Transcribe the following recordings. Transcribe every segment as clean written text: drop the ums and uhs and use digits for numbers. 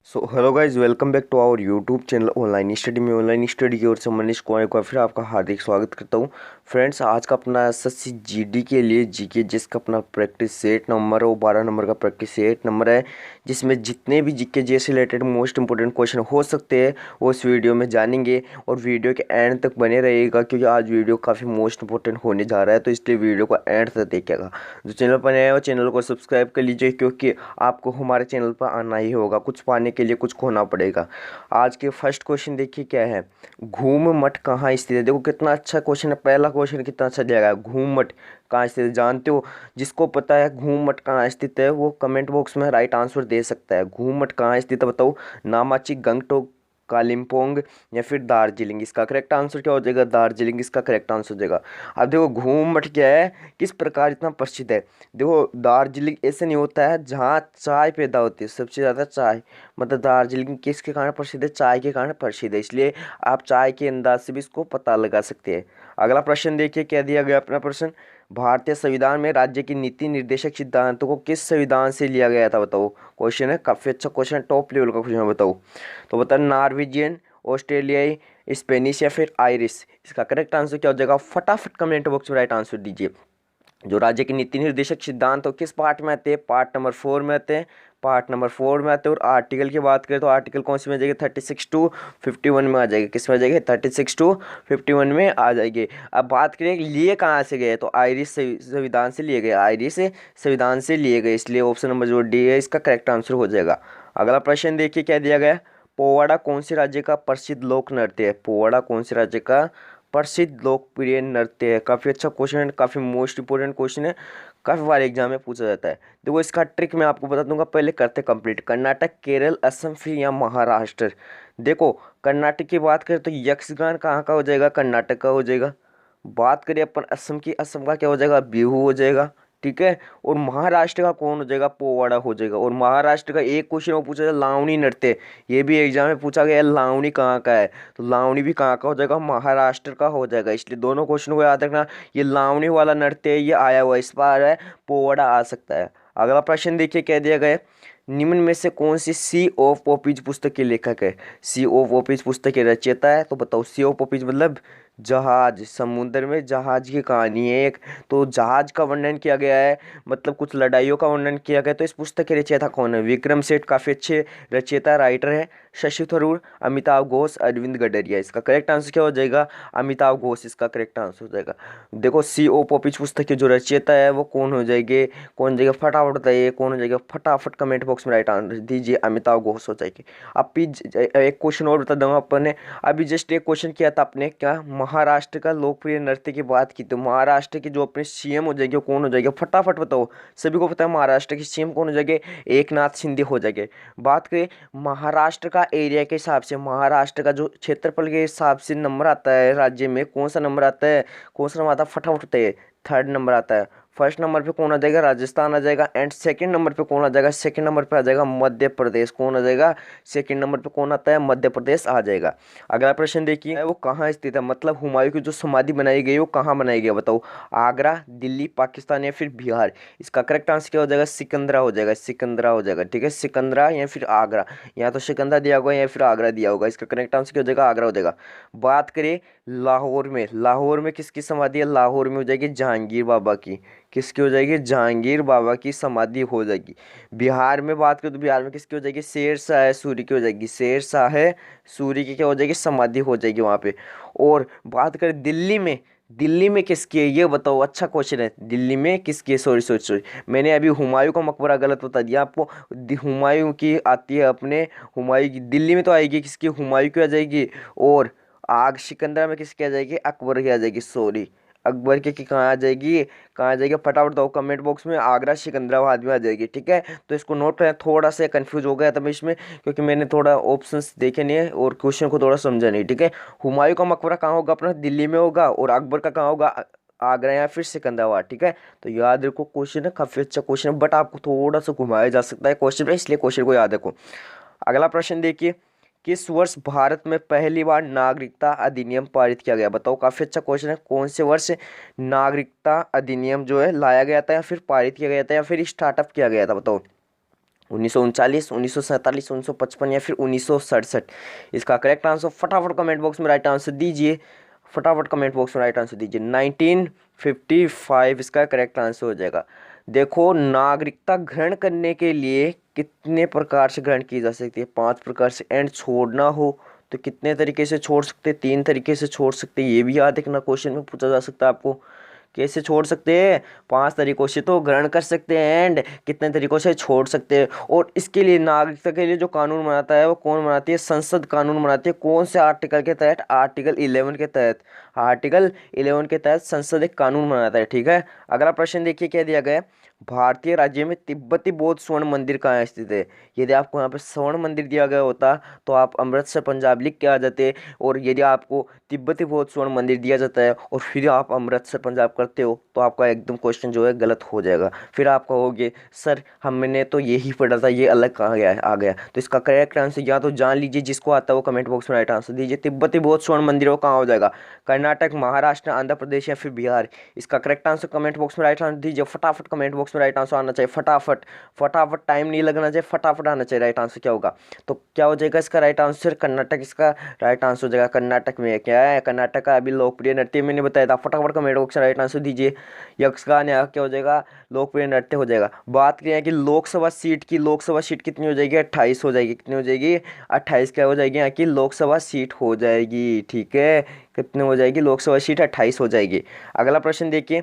So hello guys, welcome back to our YouTube channel online study में। Online study की ओर से मनीष को एक बार फिर आपका हार्दिक स्वागत करता हूँ। फ्रेंड्स, आज का अपना एसएससी जीडी के लिए जीके जिसका अपना प्रैक्टिस सेट नंबर है वो 12 नंबर का प्रैक्टिस सेट नंबर है, जिसमें जितने भी जीके जे से रिलेटेड मोस्ट इंपोर्टेंट क्वेश्चन हो सकते हैं वो इस वीडियो में जानेंगे। और वीडियो के एंड तक बने रहेगा क्योंकि आज वीडियो काफ़ी मोस्ट इंपोर्टेंट होने जा रहा है, तो इसलिए वीडियो को एंड तक देखिएगा। जो चैनल पर नया है वो चैनल को सब्सक्राइब कर लीजिए, क्योंकि आपको हमारे चैनल पर आना ही होगा, कुछ पाने के लिए कुछ खोना पड़ेगा। आज के फर्स्ट क्वेश्चन देखिए क्या है। घूम मठ कहाँ स्थित है। देखो कितना अच्छा क्वेश्चन है, पहला क्वेश्चन कितना अच्छा दिया गया है। घूम मठ कहाँ स्थित है जानते हो? जिसको पता है घूम मठ कहाँ स्थित है वो कमेंट बॉक्स में राइट आंसर दे सकता है। घूम मठ कहाँ स्थित है बताओ। नामाची, गंगटोक, कालिम्पोंग या फिर दार्जिलिंग। इसका करेक्ट आंसर क्या हो जाएगा? दार्जिलिंग इसका करेक्ट आंसर हो जाएगा। अब देखो घूम मठ क्या है, किस प्रकार इतना प्रसिद्ध है। देखो दार्जिलिंग ऐसे नहीं होता है जहाँ चाय पैदा होती है, सबसे ज़्यादा चाय, मतलब दार्जिलिंग किसके कारण प्रसिद्ध है? चाय के कारण प्रसिद्ध है, इसलिए आप चाय के अंदाज से भी इसको पता लगा सकते हैं। अगला प्रश्न देखिए क्या दिया गया अपना प्रश्न। भारतीय संविधान में राज्य की नीति निर्देशक सिद्धांतों को किस संविधान से लिया गया था बताओ। क्वेश्चन है, काफ़ी अच्छा क्वेश्चन, टॉप लेवल का क्वेश्चन है, बताओ। तो बता, नॉर्वेजियन, ऑस्ट्रेलियाई, स्पेनिश या फिर आयरिश। इसका करेक्ट आंसर क्या हो जाएगा? फटाफट कमेंट बॉक्स में राइट आंसर दीजिए। जो राज्य के नीति निर्देशक सिद्धांत हो किस पार्ट में आते हैं? पार्ट नंबर 4 में आते हैं, पार्ट नंबर 4 में आते हैं। और आर्टिकल की बात करें तो आर्टिकल कौन सी में आ जाएगी? 36 टू 51 में आ जाएगी। किस में आ जाएगी? 36 टू 51 में आ जाएगी। अब बात करें लिए कहाँ से गए, तो आयरिश संविधान से लिए गए, आयरिश संविधान से लिए गए, इसलिए ऑप्शन नंबर जो डी है इसका करेक्ट आंसर हो जाएगा। अगला प्रश्न देखिए क्या दिया गया। पोवाड़ा कौन से राज्य का प्रसिद्ध लोक नृत्य है? पोवाड़ा कौन से राज्य का प्रसिद्ध लोकप्रिय नृत्य है? काफ़ी अच्छा क्वेश्चन है, काफ़ी मोस्ट इंपोर्टेंट क्वेश्चन है, काफ़ी बार एग्जाम में पूछा जाता है। देखो इसका ट्रिक मैं आपको बता दूंगा, पहले करते कंप्लीट। कर्नाटक, केरल, असम फिर या महाराष्ट्र। देखो कर्नाटक की बात करें तो यक्षगान कहाँ का हो जाएगा? कर्नाटक का हो जाएगा। बात करें अपन असम की, असम का क्या हो जाएगा? बिहू हो जाएगा, ठीक है। और महाराष्ट्र का कौन हो जाएगा? पोवाड़ा हो जाएगा। और महाराष्ट्र का एक क्वेश्चन वो पूछा जाए लावणी नृत्य, ये भी एग्जाम में पूछा गया है, लावणी कहाँ का है, तो लावणी भी कहाँ का हो जाएगा? महाराष्ट्र का हो जाएगा। इसलिए दोनों क्वेश्चन को याद रखना, ये लावणी वाला नृत्य है, ये आया हुआ इस बार है, पोवाड़ा आ सकता है। अगला प्रश्न देखिए क्या दिया गया है। निम्न में से कौन सी सी ऑफ पोपीज पुस्तक के लेखक है? सी ऑफ पोपीज पुस्तक के रचयिता है, तो बताओ। सी ऑफ पोपीज मतलब जहाज, समुद्र में जहाज की कहानी है एक, तो जहाज का वर्णन किया गया है, मतलब कुछ लड़ाइयों का वर्णन किया गया। तो इस पुस्तक के रचयिता कौन है? विक्रम सेठ काफ़ी अच्छे रचयिता राइटर है। शशि थरूर, अमिताभ घोष, अरविंद गडरिया। इसका करेक्ट आंसर क्या हो जाएगा? अमिताभ घोष इसका करेक्ट आंसर हो जाएगा। देखो सी ओ पॉपिच पुस्तक के जो रचयिता है वो कौन हो जाएंगे? कौन जाएगा फटाफट बताइए, कौन हो जाएगा? फटाफट कमेंट बॉक्स में राइट आंसर दीजिए, अमिताभ घोष हो जाएगी। अब एक क्वेश्चन और बता दूंगा अपन ने, अभी जस्ट एक क्वेश्चन किया था आपने, क्या महाराष्ट्र का लोकप्रिय नृत्य की बात की, तो महाराष्ट्र के जो अपने सीएम हो जाएंगे कौन हो जाएगा? फटाफट बताओ। सभी को पता है महाराष्ट्र के सीएम कौन हो जाएंगे? एकनाथ शिंदे हो जाएंगे। बात करें महाराष्ट्र का एरिया के हिसाब से, महाराष्ट्र का जो क्षेत्रफल के हिसाब से नंबर आता है राज्य में, कौन सा नंबर आता है? कौन सा नंबर आता है फटाफट बताइए। थर्ड नंबर आता है। फर्स्ट नंबर पे कौन आ जाएगा? राजस्थान आ जाएगा। एंड सेकंड नंबर पे कौन आ जाएगा? सेकंड नंबर पे आ जाएगा मध्य प्रदेश। कौन आ जाएगा? सेकंड नंबर पे कौन आता है? मध्य प्रदेश आ जाएगा। अगला प्रश्न देखिए, वो कहाँ स्थित है, मतलब हुमायूं की जो समाधि बनाई गई है वो कहाँ बनाई गई है बताओ। आगरा, दिल्ली, पाकिस्तान या फिर बिहार। इसका करेक्ट आंसर क्या हो जाएगा? सिकंदरा हो जाएगा, सिकंदरा हो जाएगा, ठीक है। सिकंदरा या फिर आगरा, या तो सिकंदरा दिया होगा या फिर आगरा दिया होगा। इसका करेक्ट आंसर क्या हो जाएगा? आगरा हो जाएगा। बात करें लाहौर में, लाहौर में किसकी समाधि है? लाहौर में हो जाएगी जहांगीर बाबा की। किसकी हो जाएगी? जहांगीर बाबा की समाधि हो जाएगी। बिहार में बात करें तो बिहार में किसकी हो जाएगी? शेर शाह सूरी की हो जाएगी। शेर शाह सूरी की क्या हो जाएगी? समाधि हो जाएगी वहाँ पे। और बात करें दिल्ली में, दिल्ली में किसकी है ये बताओ। अच्छा क्वेश्चन है, दिल्ली में किसकी है? सॉरी सॉरी सॉरी, मैंने अभी हुमायूं का मकबरा गलत बता दिया आपको। हुमायूं की आती है अपने, हुमायूं की दिल्ली में तो आएगी किसकी? हुमायूं की आ जाएगी। और आग सिकंदरा में किसकी आ जाएगी? अकबर की आ जाएगी, सॉरी अकबर की कहाँ आ जाएगी? कहाँ आ जाएगी फटाफट दो कमेंट बॉक्स में। आगरा सिकंदराबाद में आ जाएगी, ठीक है। तो इसको नोट करें, थोड़ा सा कंफ्यूज हो गया था मैं इसमें, क्योंकि मैंने थोड़ा ऑप्शंस देखे नहीं है और क्वेश्चन को थोड़ा समझा नहीं, ठीक है। हुमायूं का मकबरा कहाँ होगा अपना? दिल्ली में होगा। और अकबर का कहाँ होगा? आगरा या फिर सिकंदराबाद, ठीक है। तो याद रखो, क्वेश्चन है काफी अच्छा क्वेश्चन है, बट आपको थोड़ा सा घुमाया जा सकता है क्वेश्चन में, इसलिए क्वेश्चन को याद रखो। अगला प्रश्न देखिए, किस वर्ष भारत में पहली बार नागरिकता अधिनियम पारित किया गया बताओ। काफी अच्छा क्वेश्चन है, कौन से वर्ष नागरिकता अधिनियम जो है लाया गया था या फिर पारित किया गया था या फिर स्टार्टअप किया गया था बताओ। 1939, 1947, 1955 या फिर 1967? इसका करेक्ट आंसर फटाफट कमेंट बॉक्स में राइट आंसर दीजिए, फटाफट कमेंट बॉक्स में राइट आंसर दीजिए। 1955 इसका करेक्ट आंसर हो जाएगा। देखो, नागरिकता ग्रहण करने के लिए कितने प्रकार से ग्रहण की जा सकती है? 5 प्रकार से। एंड छोड़ना हो तो कितने तरीके से छोड़ सकते हैं? 3 तरीके से छोड़ सकते हैं। ये भी याद रखना, क्वेश्चन में पूछा जा सकता है आपको। कैसे छोड़ सकते हैं? 5 तरीकों से तो ग्रहण कर सकते हैं, एंड कितने तरीकों से छोड़ सकते हैं। और इसके लिए नागरिकता के लिए जो कानून बनाता है वो कौन बनाती है? संसद कानून बनाती है। कौन से आर्टिकल के तहत? आर्टिकल 11 के तहत। आर्टिकल 11 के तहत संसद एक कानून बनाता है, ठीक है। अगला प्रश्न देखिए क्या दिया गया है। भारतीय राज्य में तिब्बती बौद्ध स्वर्ण मंदिर कहाँ स्थित है? यदि आपको यहाँ पे स्वर्ण मंदिर दिया गया होता तो आप अमृतसर पंजाब लिख के आ जाते, और यदि आपको तिब्बती बौद्ध स्वर्ण मंदिर दिया जाता है और फिर आप अमृतसर पंजाब करते हो तो आपका एकदम क्वेश्चन जो है गलत हो जाएगा। फिर आप कहोगे सर हमने तो यही पढ़ा था, ये अलग कहाँ गया है, आ गया। तो इसका करेक्ट आंसर या तो जान लीजिए, जिसको आता है वो कमेंट बॉक्स में राइट आंसर दीजिए। तिब्बती बौद्ध स्वर्ण मंदिर वो कहाँ हो जाएगा? कर्नाटक, महाराष्ट्र, आंध्र प्रदेश या फिर बिहार? इसका करेक्ट आंसर कमेंट बॉक्स में राइट आंसर दीजिए। फटाफट कमेंट बॉक्स में राइट आंसर आना चाहिए, फटाफट फटाफट, टाइम नहीं लगना चाहिए, फटाफट आना चाहिए। राइट आंसर क्या होगा? तो क्या हो जाएगा इसका राइट आंसर? कर्नाटक इसका राइट आंसर हो जाएगा। कर्नाटक में क्या है? कर्नाटक का अभी लोकप्रिय नृत्य मैंने बताया था। फटाफट कमेंट बॉक्स में राइट आंसर दीजिए। यक्षगान या क्या हो जाएगा? लोकप्रिय नृत्य हो जाएगा। बात करें कि लोकसभा सीट की, लोकसभा सीट कितनी हो जाएगी? 28 हो जाएगी। कितनी हो जाएगी? 28 क्या हो जाएगी? यहाँ की लोकसभा सीट हो जाएगी, ठीक है। कितने हो जाएगी? लोकसभा सीट 28 हो जाएगी। अगला प्रश्न देखिए,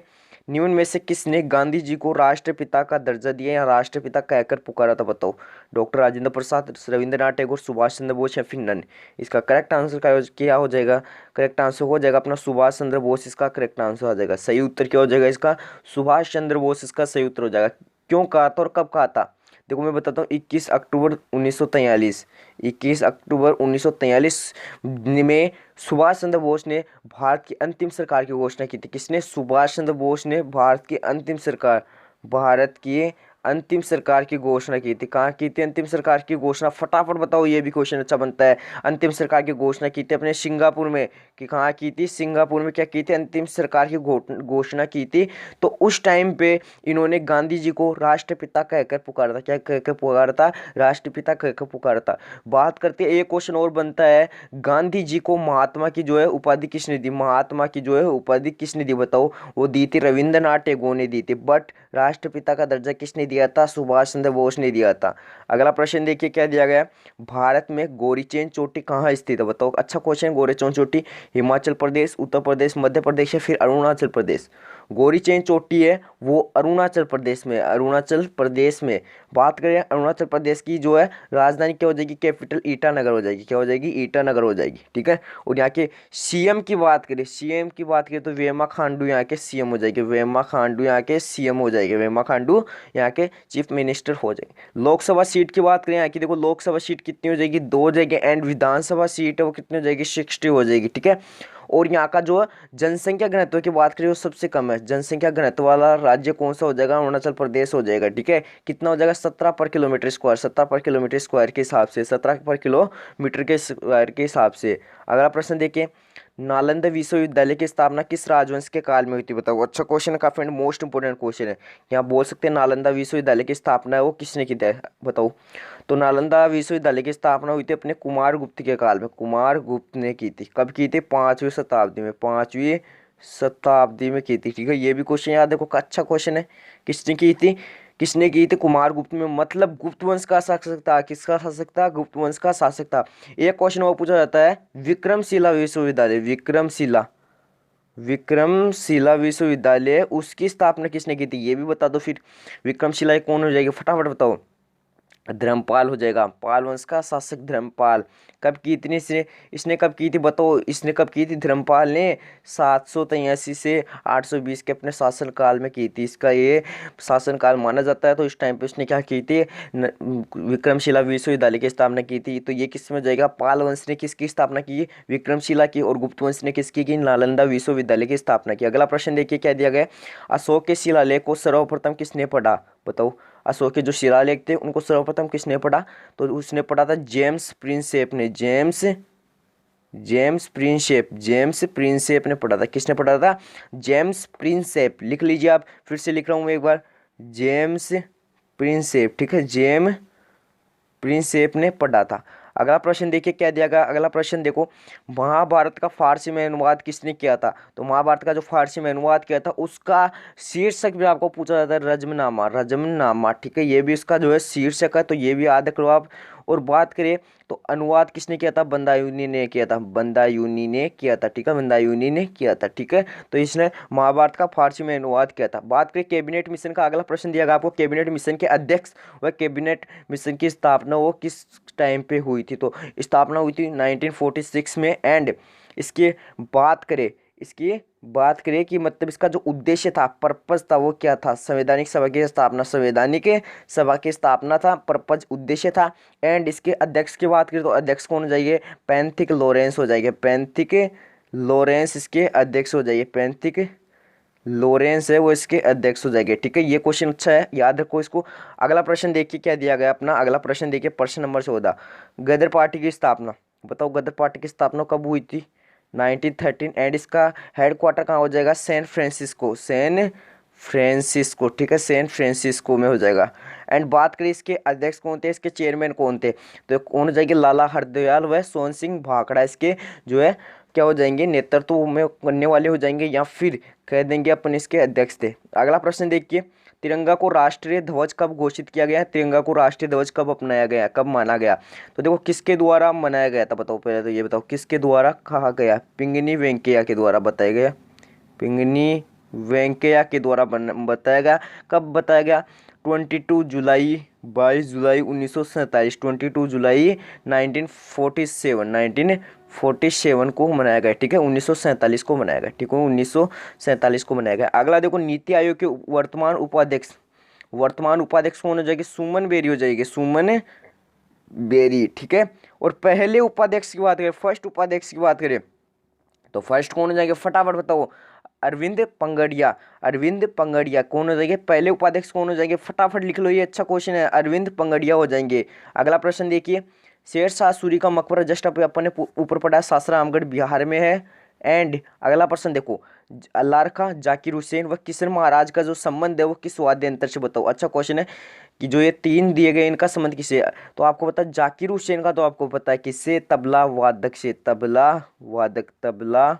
निम्न में से किसने गांधी जी को राष्ट्रपिता का दर्जा दिया या राष्ट्रपिता कहकर पुकारा था? बताओ। डॉक्टर राजेंद्र प्रसाद, रविंद्रनाथ टैगोर, सुभाष चंद्र बोस या फिर नन? इसका करेक्ट आंसर क्या हो जाएगा? करेक्ट आंसर हो जाएगा अपना सुभाष चंद्र बोस, इसका करेक्ट आंसर आ जाएगा। सही उत्तर क्या हो जाएगा इसका? सुभाष चंद्र बोस इसका सही उत्तर हो जाएगा। क्यों कहा था और कब कहा था? देखो मैं बताता हूँ। 21 अक्टूबर 1943, 21 अक्टूबर 1943 में सुभाष चंद्र बोस ने भारत की अंतिम सरकार की घोषणा की थी। किसने? सुभाष चंद्र बोस ने भारत की अंतिम सरकार, भारत की अंतिम सरकार की घोषणा की थी। कहाँ की थी अंतिम सरकार की घोषणा? फटाफट बताओ, ये भी क्वेश्चन अच्छा बनता है। अंतिम सरकार की घोषणा की थी अपने सिंगापुर में। कि कहाँ की थी? सिंगापुर में क्या की थी? अंतिम सरकार की घोषणा की थी। तो उस टाइम पे इन्होंने गांधी जी को राष्ट्रपिता कहकर पुकारा था। क्या कहकर पुकारा था? राष्ट्रपिता कहकर पुकारा था। बात करते हैं, एक क्वेश्चन और बनता है, गांधी जी को महात्मा की जो है उपाधि किसने दी? महात्मा की जो है उपाधि किसने दी? बताओ। वो दी थी रविंद्रनाथ टैगोर ने दी थी, बट राष्ट्रपिता का दर्जा किसने दिया था? सुभाष चंद्र बोस ने दिया था। अगला प्रश्न देखिए क्या दिया गया। भारत में गोरीचेन चोटी कहाँ स्थित है? बताओ। अच्छा क्वेश्चन। गोरीचेन चोटी हिमाचल प्रदेश, उत्तर प्रदेश, मध्य प्रदेश या फिर अरुणाचल प्रदेश? गोरीचेन चोटी है वो अरुणाचल प्रदेश में, अरुणाचल प्रदेश में। बात करें अरुणाचल प्रदेश की, जो है राजधानी क्या हो जाएगी? कैपिटल ईटानगर हो जाएगी। क्या हो जाएगी? ईटानगर हो जाएगी, ठीक है। और यहाँ के सीएम की बात करें, सीएम की बात करें तो वेमा खांडू यहाँ के सीएम हो जाएंगे। वेमा खांडू यहाँ के सीएम हो जाएंगे। वेमा खांडू यहाँ के चीफ मिनिस्टर हो जाएंगे। लोकसभा सीट की बात करें यहाँ की, देखो लोकसभा सीट कितनी हो जाएगी? 2 हो जाएगी। एंड विधानसभा सीट है वो कितनी हो जाएगी? 60 हो जाएगी, ठीक है। और यहाँ का जो जनसंख्या घनत्व की बात करें वो सबसे कम है। जनसंख्या घनत्व वाला राज्य कौन सा हो जाएगा? अरुणाचल प्रदेश हो जाएगा, ठीक है। कितना हो जाएगा? 17 पर किलोमीटर स्क्वायर, 17 पर किलोमीटर स्क्वायर के हिसाब से, 17 पर किलोमीटर के स्क्वायर के हिसाब से। अगला प्रश्न देखिए, नालंदा विश्वविद्यालय की स्थापना किस राजवंश के काल में हुई थी? बताओ। अच्छा क्वेश्चन है काफी, मोस्ट इंपोर्टेंट क्वेश्चन है। यहाँ बोल सकते हैं नालंदा विश्वविद्यालय की स्थापना है वो किसने की थी? बताओ। तो नालंदा विश्वविद्यालय की स्थापना हुई थी अपने कुमार गुप्त के काल में। कुमार गुप्त ने की थी। कब की थी? 5वीं शताब्दी में, 5वीं शताब्दी में की थी, ठीक है। ये भी क्वेश्चन याद देखो, अच्छा क्वेश्चन है। किसने की थी? किसने की थी? कुमार गुप्त में, मतलब गुप्त वंश का शासक था। किसका शासक था? गुप्त वंश का शासक था। एक क्वेश्चन वो पूछा जाता है, विक्रमशिला विश्वविद्यालय, विक्रमशिला, विक्रमशिला विश्वविद्यालय उसकी स्थापना किसने की थी? ये भी बता दो फिर। विक्रमशिला कौन हो जाएगी? फटाफट बताओ। धर्मपाल हो जाएगा। पाल वंश का शासक धर्मपाल। कब की थी इसने कब की थी? बताओ। इसने कब की थी? धर्मपाल ने 783 से 820 के अपने शासनकाल में की थी। इसका ये शासनकाल माना जाता है। तो इस टाइम पे उसने क्या की थी? विक्रमशिला विश्वविद्यालय की स्थापना की थी। तो ये किस में जाएगा? पाल वंश ने किसकी स्थापना की? विक्रमशिला की। और गुप्त वंश ने किसकी की? नालंदा विश्वविद्यालय की स्थापना की। अगला प्रश्न देखिए क्या दिया गया। अशोक के शिलालेख को सर्वप्रथम किसने पढ़ा? बताओ। अशोक के जो शिलालेख थे उनको सर्वप्रथम किसने पढ़ा? तो उसने पढ़ा था जेम्स प्रिंसेप ने। जेम्स प्रिंसेप ने पढ़ा था। किसने पढ़ा था? James Prinsep. लिख लीजिए आप, फिर से लिख रहा हूँ एक बार, जेम्स प्रिंसेप, ठीक है। प्रिंसेप ने पढ़ा था। अगला प्रश्न देखिए क्या दिया गया। अगला प्रश्न देखो, महाभारत का फारसी में अनुवाद किसने किया था। तो महाभारत का जो फारसी में अनुवाद किया था उसका शीर्षक भी आपको पूछा जाता है, रजमनामा, रजमनामा, ठीक है। ये भी इसका जो है शीर्षक है, तो ये भी याद करो आप। और बात करें तो अनुवाद किसने किया था, बंदायूनी ने किया था, बंदायूनी ने किया था, ठीक है, बंदायूनी ने किया था, ठीक है। तो इसने महाभारत का फारसी में अनुवाद किया था। बात करें कैबिनेट मिशन का, अगला प्रश्न दिया गया आपको, कैबिनेट मिशन के अध्यक्ष व कैबिनेट मिशन की स्थापना वो किस टाइम पे हुई थी। तो स्थापना हुई थी 1946 में। एंड इसकी बात करें कि मतलब इसका जो उद्देश्य था, पर्पज था, वो क्या था, संवैधानिक सभा की स्थापना, संवैधानिक सभा की स्थापना था, पर्पज उद्देश्य था। एंड इसके अध्यक्ष की बात करें तो अध्यक्ष कौन हो जाएंगे, पैंथिक लॉरेंस हो जाएंगे, पैंथिक लॉरेंस इसके अध्यक्ष हो जाएंगे, पैंथिक लॉरेंस है वो इसके अध्यक्ष हो जाएंगे, ठीक है। ये क्वेश्चन अच्छा है, याद रखो इसको। अगला प्रश्न देखिए क्या दिया गया अपना। अगला प्रश्न देखिए प्रश्न नंबर 14, गदर पार्टी की स्थापना। बताओ गदर पार्टी की स्थापना कब हुई थी, 1913। एंड इसका हेडक्वार्टर कहाँ हो जाएगा, सैन फ्रांसिस्को, सैन फ्रांसिस्को, ठीक है, सैन फ्रांसिस्को में हो जाएगा। एंड बात करें इसके अध्यक्ष कौन थे, इसके चेयरमैन कौन थे, तो कौन हो जाएंगे, लाला हरदयाल व सोहन सिंह भाखड़ा इसके जो है क्या हो जाएंगे, नेतृत्व में करने वाले हो जाएंगे, या फिर कह देंगे अपन इसके अध्यक्ष थे। अगला प्रश्न देखिए, तिरंगा को राष्ट्रीय ध्वज कब घोषित किया गया है, तिरंगा को राष्ट्रीय ध्वज कब अपनाया गया, कब माना गया। तो देखो किसके द्वारा मनाया गया था, बताओ पहले तो ये बताओ किसके द्वारा कहा गया, पिंगनी वेंकैया के द्वारा बताया गया, पिंगनी वेंकैया के द्वारा बताया गया। कब बताया गया, 22 जुलाई 22 जुलाई 1947, 22 जुलाई 1947 को मनाया गया, ठीक है, 1947 को मनाया गया, ठीक है, 1947 को मनाया गया। अगला देखो, नीति आयोग के वर्तमान उपाध्यक्ष कौन हो जाएगी, सुमन बेरी हो जाएगी, सुमन बेरी, ठीक है। और पहले उपाध्यक्ष की बात करें, फर्स्ट उपाध्यक्ष की बात करें तो फर्स्ट कौन हो जाएंगे, फटाफट बताओ, अरविंद पंगड़िया, अरविंद पंगड़िया कौन हो जाएंगे, पहले उपाध्यक्ष कौन हो जाएंगे, फटाफट लिख लो, ये अच्छा क्वेश्चन है, अरविंद पंगड़िया हो जाएंगे। अगला प्रश्न देखिए, शेर शाह सूरी का मकबरा जस्ट अपन ने ऊपर पढ़ा, सासारामगढ़ बिहार में है। एंड अगला प्रश्न देखो, अल्लाह खां, जाकिर हुसैन व किशन महाराज का जो संबंध है वो किस वाद्य यंत्र से, बताओ, अच्छा क्वेश्चन है कि जो ये तीन दिए गए इनका संबंध किससे, तो आपको पता है जाकिर हुसैन का, तो आपको पता है किससे, तबला वादक से, तबला वादक, तबला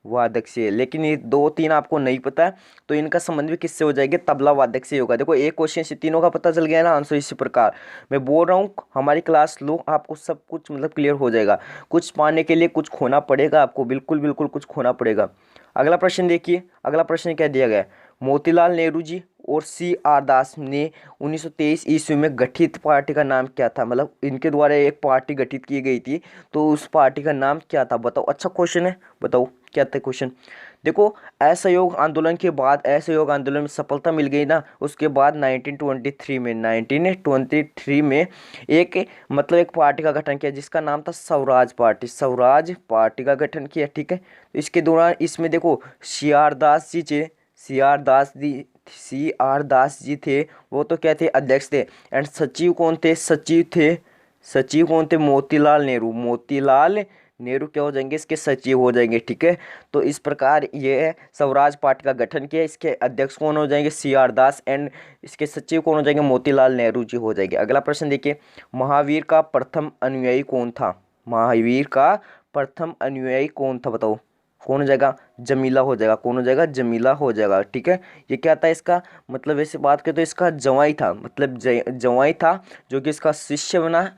वादक से। लेकिन ये दो तीन आपको नहीं पता है, तो इनका संबंध भी किससे हो जाएगा, तबला वादक से होगा। देखो एक क्वेश्चन से तीनों का पता चल गया ना आंसर। इसी प्रकार मैं बोल रहा हूँ, हमारी क्लास लो, आपको सब कुछ मतलब क्लियर हो जाएगा। कुछ पाने के लिए कुछ खोना पड़ेगा आपको, बिल्कुल बिल्कुल कुछ खोना पड़ेगा। अगला प्रश्न देखिए, अगला प्रश्न क्या दिया गया है, मोतीलाल नेहरू जी और CR दास ने 1923 ईस्वी में गठित पार्टी का नाम क्या था, मतलब इनके द्वारा एक पार्टी गठित की गई थी, तो उस पार्टी का नाम क्या था, बताओ, अच्छा क्वेश्चन है, बताओ क्या था क्वेश्चन। देखो असहयोग आंदोलन के बाद, असहयोग आंदोलन में सफलता मिल गई ना, उसके बाद 1923 में एक मतलब एक पार्टी का गठन किया जिसका नाम था स्वराज पार्टी, स्वराज पार्टी का गठन किया, ठीक है। इसके दौरान इसमें देखो CR दास जी थे, CR दास जी थे, वो तो क्या थे, अध्यक्ष थे। एंड सचिव कौन थे, सचिव कौन थे, मोतीलाल नेहरू, मोतीलाल नेहरू क्या हो जाएंगे, इसके सचिव हो जाएंगे, ठीक है। तो इस प्रकार ये स्वराज पार्टी का गठन किया, इसके अध्यक्ष कौन हो जाएंगे, CR दास, एंड इसके सचिव कौन हो जाएंगे, मोतीलाल नेहरू जी हो जाएंगे। अगला प्रश्न देखिए, महावीर का प्रथम अनुयायी कौन था, महावीर का प्रथम अनुयायी कौन था, बताओ कौन हो जाएगा, जमीला हो जाएगा, कौन हो जाएगा, जमीला हो जाएगा, ठीक है। ये क्या था इसका मतलब, वैसे बात करें तो इसका जवाई था, मतलब जवाई था, जो कि इसका शिष्य बना,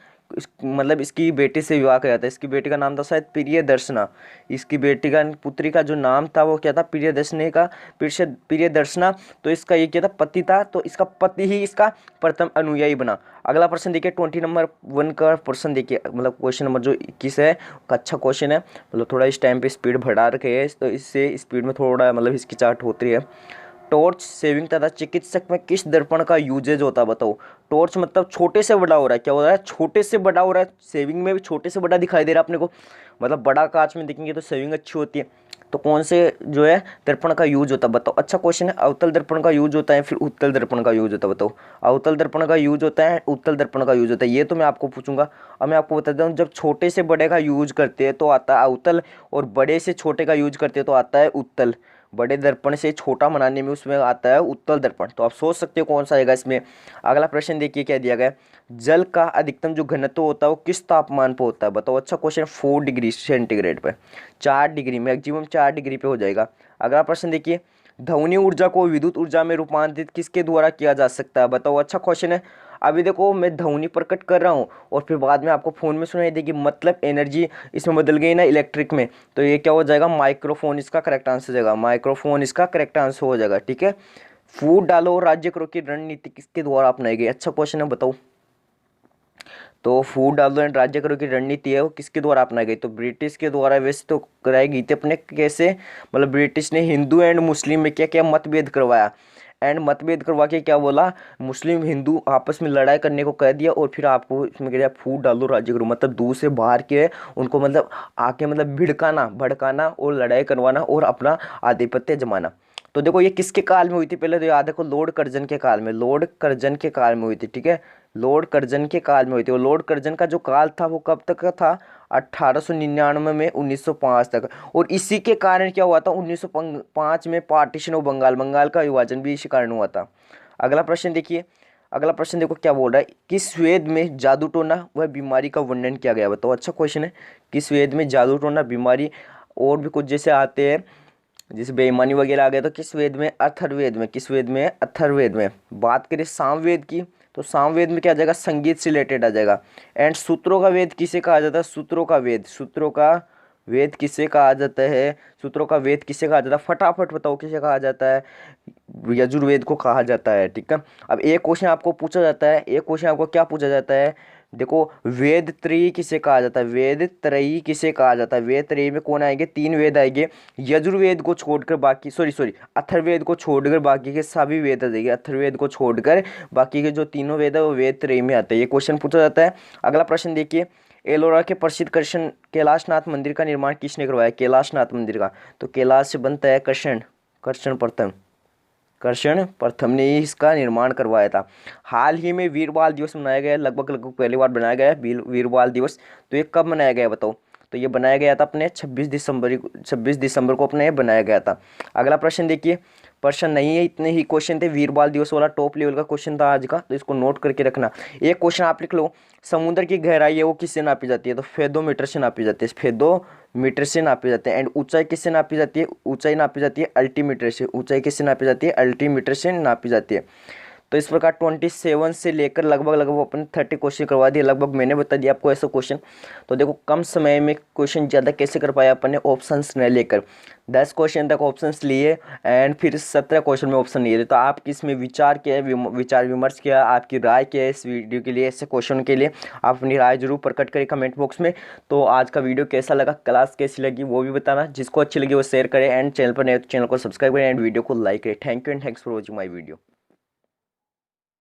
मतलब इसकी बेटी से विवाह किया था। इसकी बेटी का नाम था शायद प्रियदर्शना, इसकी बेटी का पुत्री का जो नाम था वो क्या था, प्रियदर्शनी का, प्रियदर्शना। तो इसका ये क्या था, पति था, तो इसका पति ही इसका प्रथम अनुयायी बना। अगला प्रश्न देखिए 20 नंबर 1 का प्रश्न देखिए, मतलब क्वेश्चन नंबर जो 21 है का अच्छा क्वेश्चन है, मतलब थोड़ा इस टाइम पे स्पीड बढ़ा रखे है, तो इससे स्पीड में थोड़ा मतलब हिचकिचाहट होती है। टॉर्च सेविंग तथा चिकित्सक में किस दर्पण का यूजेज होता है, बताओ। टॉर्च मतलब छोटे से बड़ा हो रहा है, क्या हो रहा है, छोटे से बड़ा हो रहा है, सेविंग में भी छोटे से बड़ा दिखाई दे रहा है अपने को, मतलब बड़ा कांच में दिखेंगे तो सेविंग अच्छी होती है। तो कौन से जो है दर्पण का यूज होता है, बताओ, अच्छा क्वेश्चन है। अवतल दर्पण का यूज होता है, फिर उत्तल दर्पण का यूज होता है, बताओ। अवतल दर्पण का यूज होता है, उत्तल दर्पण का यूज होता है, ये तो मैं आपको पूछूंगा। अब मैं आपको बता दूं, जब छोटे से बड़े का यूज करते हैं तो आता है अवतल, और बड़े से छोटे का यूज करते हैं तो आता है उत्तल। बड़े दर्पण से छोटा बनाने में उसमें आता है उत्तल दर्पण। तो आप सोच सकते हो कौन सा आएगा इसमें। अगला प्रश्न देखिए क्या दिया गया है, जल का अधिकतम जो घनत्व होता है वो किस तापमान पर होता है, बताओ। अच्छा क्वेश्चन, 4 डिग्री सेंटीग्रेड पे, 4 डिग्री, मैक्सिमम 4 डिग्री पे हो जाएगा। अगला प्रश्न देखिए, ध्वनि ऊर्जा को विद्युत ऊर्जा में रूपांतरित किसके द्वारा किया जा सकता है, बताओ। अच्छा क्वेश्चन है। अभी देखो मैं ध्वनि प्रकट कर रहा हूँ और फिर बाद में आपको फ़ोन में सुनाई देगी, मतलब एनर्जी इसमें बदल गई ना इलेक्ट्रिक में, तो ये क्या हो जाएगा, माइक्रोफोन इसका करेक्ट आंसर हो जाएगा, माइक्रोफोन इसका करेक्ट आंसर हो जाएगा। ठीक है। फूट डालो और राज्य करो की रणनीति किसके द्वारा अपनाई गई, अच्छा क्वेश्चन है, बताओ। तो फूड डालो एंड राज्य करो की रणनीति है वो किसके द्वारा अपनाई गई, तो ब्रिटिश के द्वारा वैसे तो कराई गई थी अपने, कैसे, मतलब ब्रिटिश ने हिंदू एंड मुस्लिम में क्या क्या मतभेद करवाया, एंड मतभेद करवा के क्या बोला, मुस्लिम हिंदू आपस में लड़ाई करने को कह दिया और फिर आपको इसमें कह दिया फूट डालो राज्य करो, मतलब दूसरे बाहर के उनको मतलब आके मतलब भिड़काना भड़काना और लड़ाई करवाना और अपना आधिपत्य जमाना। तो देखो ये किसके काल में हुई थी, पहले तो याद रखो लॉर्ड कर्जन के काल में, लॉर्ड कर्जन के काल में हुई थी। ठीक है, लॉर्ड कर्जन के काल में हुई थी। और लॉर्ड कर्जन का जो काल था वो कब तक का था, 1899 में 1905 तक। और इसी के कारण क्या हुआ था, 1905 में पार्टीशन ऑफ बंगाल, बंगाल का विभाजन भी इसी कारण हुआ था। अगला प्रश्न देखिए, अगला प्रश्न देखो क्या बोल रहा है, किस वेद में जादू टोना वह बीमारी का वर्णन किया गया, बताओ। अच्छा क्वेश्चन है, किस वेद में जादू टोना बीमारी और भी कुछ जैसे आते हैं जैसे बेईमानी वगैरह आ गया, तो किस वेद में, अथर्ववेद में, किस वेद में, अथर्ववेद में। बात करें सामवेद की, तो सामवेद में क्या आ जाएगा, संगीत से रिलेटेड आ जाएगा। एंड सूत्रों का वेद किसे कहा जाता है, सूत्रों का वेद, सूत्रों का वेद किसे कहा जाता है, सूत्रों का वेद किसे कहा जाता है, फटाफट बताओ किसे कहा जाता है, यजुर्वेद को कहा जाता है। ठीक है। अब एक क्वेश्चन आपको पूछा जाता है, एक क्वेश्चन आपको क्या पूछा जाता है, देखो वेद त्रयी किसे कहा जाता है, वेद त्रयी किसे कहा जाता है, वेद त्रयी में कौन आएंगे, 3 वेद आएंगे, यजुर्वेद को छोड़कर बाकी, सॉरी अथर्ववेद को छोड़कर बाकी के सभी वेद आ जाएंगे, अथर्ववेद को छोड़कर बाकी के जो तीनों वेद है वो वेद त्रयी में आते हैं। ये क्वेश्चन पूछा जाता है। अगला प्रश्न देखिए, एलोरा के प्रसिद्ध कृष्ण कैलाशनाथ मंदिर का निर्माण किसने करवाया, कैलाशनाथ मंदिर का, तो कैलाश से बनता है कृष्ण, कृष्ण प्रथम, कृष्ण प्रथम ने ही इसका निर्माण करवाया था। हाल ही में वीर बाल दिवस मनाया गया, लगभग पहली बार बनाया गया है वीर बाल दिवस। तो ये कब मनाया गया बताओ, तो ये बनाया गया था अपने 26 दिसंबर को अपने बनाया गया था। अगला प्रश्न देखिए, प्रश्न नहीं है, इतने ही क्वेश्चन थे, वीर बाल दिवस वाला टॉप लेवल का क्वेश्चन था आज का, तो इसको नोट करके रखना। एक क्वेश्चन आप लिख लो, समुद्र की गहराई है वो किससे नापी जाती है, तो फेदोमीटर से नापी जाती है, फेदोमीटर से नापी जाती है। एंड ऊंचाई किससे नापी जाती है, ऊंचाई नापी जाती है अल्टीमीटर से, ऊंचाई किससे नापी जाती है, अल्टीमीटर से नापी जाती है। तो इस प्रकार 27 से लेकर लगभग अपन 30 क्वेश्चन करवा दिए, लगभग मैंने बता दिया आपको ऐसा क्वेश्चन। तो देखो कम समय में क्वेश्चन ज़्यादा कैसे कर पाया अपन ने, ऑप्शंस न लेकर 10 क्वेश्चन तक ऑप्शंस लिए एंड फिर 17 क्वेश्चन में ऑप्शन लिए थे। तो आप इसमें विचार क्या है, विचार विमर्श किया, आपकी राय क्या है इस वीडियो के लिए, ऐसे क्वेश्चन के लिए आप अपनी राय जरूर प्रकट करें कमेंट बॉक्स में। तो आज का वीडियो कैसा लगा, क्लास कैसी लगी वो भी बताना, जिसको अच्छी लगी वो शेयर करें, एंड चैनल पर नए तो चैनल को सब्सक्राइब करें एंड वीडियो को लाइक करें। Thank you and thanks for watching my video.